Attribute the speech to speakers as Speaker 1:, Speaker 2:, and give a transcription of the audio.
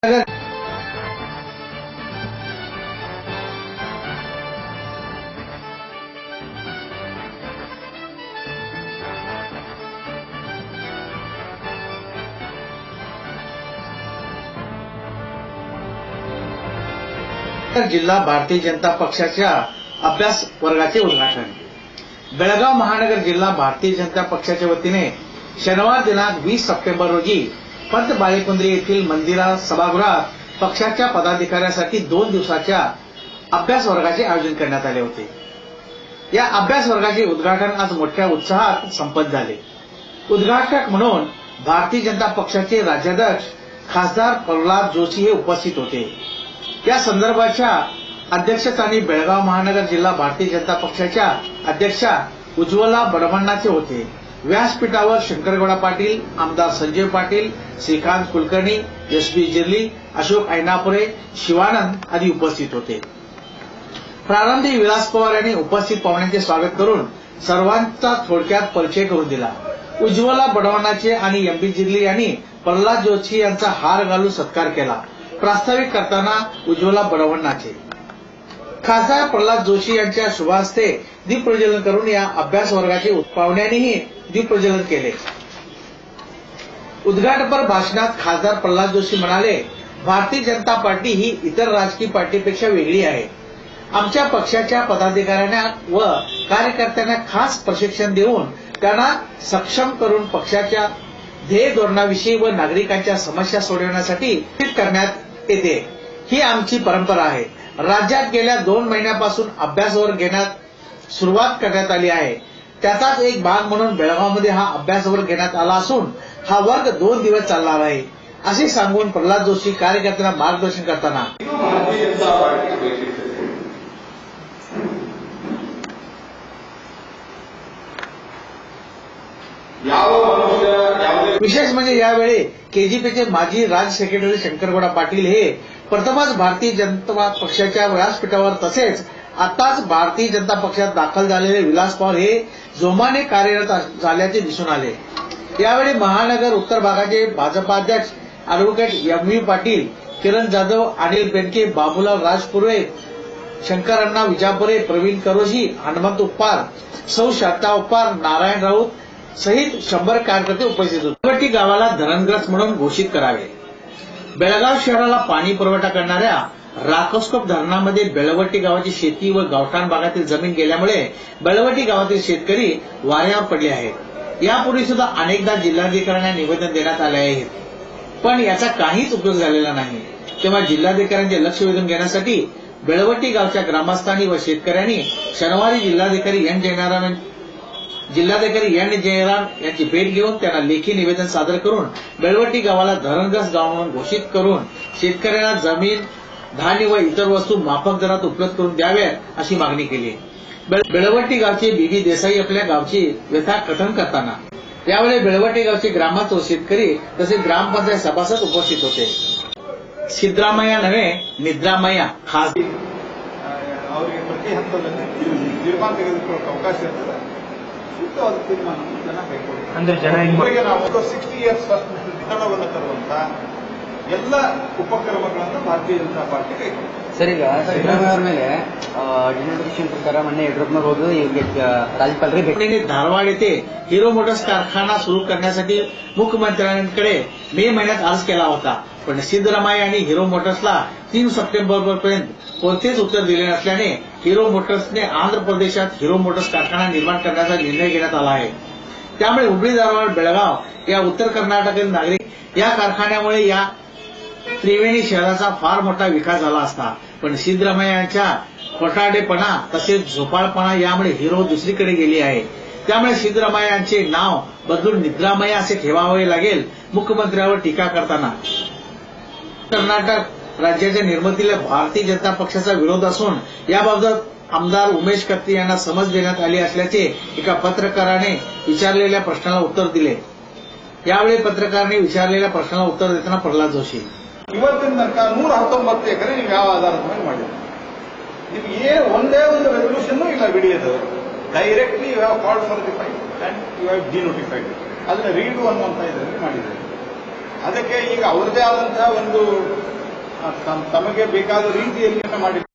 Speaker 1: जिल्हा भारतीय जनता पक्षाच्या अभ्यास वर्गाचे उद्घाटन बेळगाव महानगर जिल्हा भारतीय जनता पक्षाच्या वतीने शनिवार दिनांक 20 सप्टेंबर रोजी पंत बालेकुंद्री येथील मंदिरा सभागृहात पक्षाच्या पदाधिकाऱ्यांसाठी 2 दिवसाच्या अभ्यास वर्गाचे आयोजन करण्यात आले होते। या अभ्यास वर्गाचे उद्घाटन आज मोठ्या उत्साहात संपन्न झाले। उद्घाटक म्हणून भारतीय जनता पक्षाचे राज्याध्यक्ष खासदार प्रल्हाद जोशी हे उपस्थित होते। या संदर्भाच्या अध्यक्षस्थानी बेळगाव महानगर जिल्हा भारतीय जनता पक्षाच्या अध्यक्षा उज्ज्वला बडवण्णाचे होते। व्यासपीठावर शंकरगौडा पाटील, आमदार संजय पाटील, श्रीकांत कुलकर्णी, एस.बी. जिर्ली, अशोक ऐनापुरे, शिवानंद आदी उपस्थित होते। प्रारंभी विलास पवार यांनी उपस्थित पाहुण्यांचे स्वागत करून सर्वांचा थोडक्यात परिचय करून दिला। उज्ज्वला बडवण्णाचे आणि एम.बी. जिर्ली यांनी प्रल्हाद जोशी यांचा हार घालून सत्कार केला। प्रास्ताविक करताना उज्ज्वला बडवण्णाचे खासदार प्रल्हाद जोशी यांच्या शुभहस्ते दीपप्रज्वलन करून या अभ्यास वर्गाचे पाहुण्यांनीही दीपप्रज्वलन केले। उद्घाटनपर भाषणात खासदार प्रल्हाद जोशी म्हणाले, भारतीय जनता पार्टी ही इतर राजकीय पार्टीपेक्षा वेगळी आहे। आमच्या पक्षाच्या पदाधिकाऱ्यांना व कार्यकर्त्यांना खास प्रशिक्षण देऊन त्यांना सक्षम करून पक्षाच्या ध्येय धोरणाविषयी व नागरिकांच्या समस्या सोडवण्यासाठी करण्यात येते। ही आमची परंपरा आहे। राज्यात गेल्या 2 महिन्यापासून अभ्यास वर्ग घेण्यात सुरुवात करण्यात आली आहे। त्याचाच एक भाग म्हणून बेळगावमध्ये हा अभ्यास वर्ग घेण्यात आला असून हा वर्ग 2 दिवस चालणार आहे, असे सांगून प्रल्हाद जोशी कार्यकर्त्यांना मार्गदर्शन करताना विशेष म्हणजे यावेळी केजीपीचे माजी राज्य सेक्रेटरी शंकरगौडा पाटील हे प्रथमच भारतीय जनता पक्षाच्या व्यासपीठावर तसेच आताच भारतीय जनता पक्षात दाखल झालेले विलास पवार हे जोमाने कार्यरत झाल्याचे दिसून आले। यावेळी महानगर उत्तर भागाचे भाजपाध्यक्ष अॅडव्होकेट एम.व्ही. पाटील, किरण जाधव, अनिल बेनके, बाबूलाल राजपुरे, शंकर अण्णा विजापुरे, प्रवीण करोशी, हनुमंत उप्पार, सौ शारदा उप्पार, नारायण राऊत सहित 100 कार्यकर्ते उपस्थित होते। बेळवटी गावाला धरणग्रस्त म्हणून घोषित करावे। बेळगाव शहराला पाणी पुरवठा करणाऱ्या राकोस्कोप धरणामध्ये बेळवटी गावाची शेती व गावठाण भागातील जमीन गेल्यामुळे बेळवटी गावातील शेतकरी वाऱ्यावर पडले आहेत। यापूर्वी सुद्धा अनेकदा जिल्हाधिकाऱ्यांना निवेदन देण्यात आले आहे, पण याचा काहीच उपयोग झालेला नाही। तेव्हा जिल्हाधिकाऱ्यांचे लक्ष वेधून घेण्यासाठी बेळवटी गावच्या ग्रामस्थांनी व शेतकऱ्यांनी शनिवारी जिल्हाधिकारी एन जयराम यांची भेट घेऊन त्यांना लेखी निवेदन सादर करून बेळवटी गावाला धरणग्रस्त गाव म्हणून घोषित करून शेतकऱ्यांना जमीन, धान्य व इतर वस्तू माफक दरात उपलब्ध करून द्याव्यात अशी मागणी केली। बेळवटी गावचे बीबी देसाई आपल्या गावची व्यथा कथन करताना यावेळी बेळवटी गावचे ग्रामस्थ व शेतकरी तसेच ग्रामपंचायत सभासद उपस्थित होते। सिद्धरामಯ್ಯ नव्हे निद्रामಯ್ಯ
Speaker 2: ಅವರಿಗೆ ಪ್ರತಿ ಹಂತದಲ್ಲಿ ತೀರ್ಮಾನ ತೆಗೆದುಕೊಳ್ಳುವ ಅವಕಾಶ ಇರ್ತದೆ। ಸೂಕ್ತವಾದ ತೀರ್ಮಾನವನ್ನು ಜನ ಕೈಗೊಳ್ಳುತ್ತಾರೆ।
Speaker 3: ಅಂದ್ರೆ ಜನ
Speaker 2: ಇವರಿಗೆ ನಾವು 60 ಇಯರ್ಸ್ ಫಸ್ಟ್ ವಿಧಾನವನ್ನು ತರುವಂತ ಎಲ್ಲ ಉಪಕ್ರಮಗಳನ್ನು ಭಾರತೀಯ ಜನತಾ ಪಾರ್ಟಿ ಕೈಗೊಳ್ಳುತ್ತೆ।
Speaker 3: ಸರ್, ಈಗ ಸಿದ್ದರಾಮಯ್ಯ ಅವರ ಮೇಲೆ ಡಿನೋಟಿಫಿಕೇಶನ್ ಪ್ರಕಾರ ಮೊನ್ನೆ ಯಡಿಯೂರಪ್ಪನವರು ಹೋಗಿ ಇವ್ರಿಗೆ ರಾಜ್ಯಪಾಲರಿಗೆ
Speaker 1: धारवाड येथे हिरो मोटर्स कारखाना सुरू करण्यासाठी मुख्यमंत्र्यांकडे मे महिन्यात अर्ज केला होता, पण सिद्धरामಯ್ಯ यांनी हिरो मोटर्सला 3 सप्टेंबरपर्यंत कोणतेच उत्तर दिले नसल्याने हिरो मोटर्सने आंध्र प्रदेशात हिरो मोटर्स कारखाना निर्माण करण्याचा निर्णय घेण्यात आला आहे। त्यामुळे हुबळी, धारवाड, बेळगाव या उत्तर कर्नाटकातील नागरिक या कारखान्यामुळे या त्रिवेणी शहराचा फार मोठा विकास झाला असता, पण सिद्धरामಯ್ಯ यांच्या खोटारडेपणा तसेच झोपाळपणा यामुळे हिरो दुसरीकडे गेली आहे। त्यामुळे सिद्धरामಯ್ಯ यांचे नाव बदलून निद्रामय्य असे ठेवावे लागेल। मुख्यमंत्र्यांवर टीका करताना कर्नाटक राज्याच्या निर्मितीला भारतीय जनता पक्षाचा विरोध असून याबाबत आमदार उमेश कत्ती यांना समज देण्यात आली असल्याचे एका पत्रकाराने विचारलेल्या प्रश्नाला उत्तर दिले। यावेळी पत्रकाराने विचारलेल्या प्रश्नाला उत्तर देताना प्रल्हाद जोशी
Speaker 2: ಇವತ್ತಿನ ತನಕ 119 ಎಕರೆ ನೀವು ಯಾವ ಆಧಾರದ ಮೇಲೆ ಮಾಡಿದ್ರಿ? ನಿಮಗೆ ಒಂದೇ ಒಂದು ರೆಸಲ್ಯೂಷನ್ ಇಲ್ಲ ಬಿಡಿಯೋದು, directly you have called for the fight and you have denotified, ಅದನ್ನ ರೀಡು ಅನ್ನುವಂತ ಇದರಲ್ಲಿ ಮಾಡಿದ್ದಾರೆ। ಅದಕ್ಕೆ ಈಗ ಅವರದೇ ಆದಂತಹ ಒಂದು ತಮಗೆ ಬೇಕಾದ ರೀತಿಯಲ್ಲಿ ಮಾಡಿ